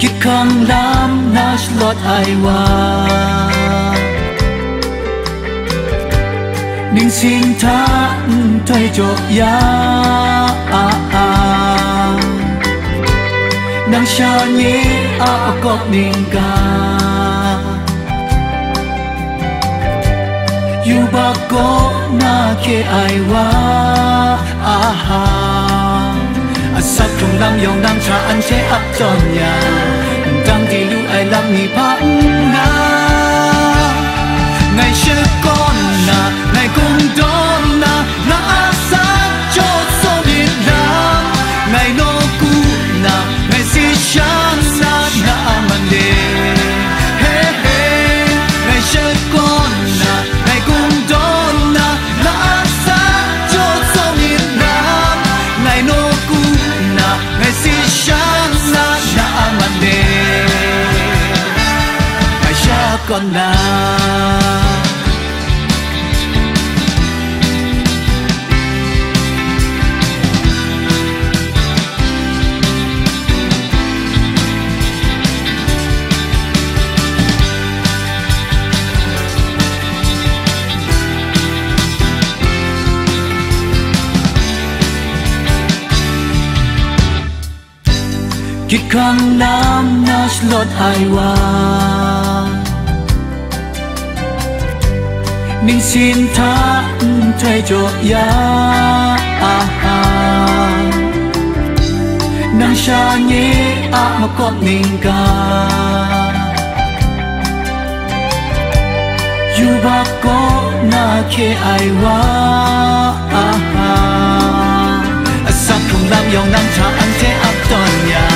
Kikang lam na slot aiwa Ning xin tha thay cho ya Nang sha nhé cọc ning ka Yu ba ko na ke aiwa Sắp trong lắm dòng đang trả anh sẽ ấp tròn nhà Đang thì lưu ai lắm nghỉ phát ngã Ngày xưa con nà, ngày cùng đó nà Là sát cho số Việt Nam Ngày nô cũ nà, ngày si sáng nà Nà màn đề Ngày xưa con nà, ngày cùng đó nà Là sát cho số Việt Nam Ngày nô cũ ngày si sáng na na màn đề ngày xa con na Kikang lam na slot aiwa Ning xin tha thay cho ya Nang sha nhé mà con ning ka Yu ba ko na ke aiwa Sắp không làm dòng năm cha anh sẽ ấp toàn nhà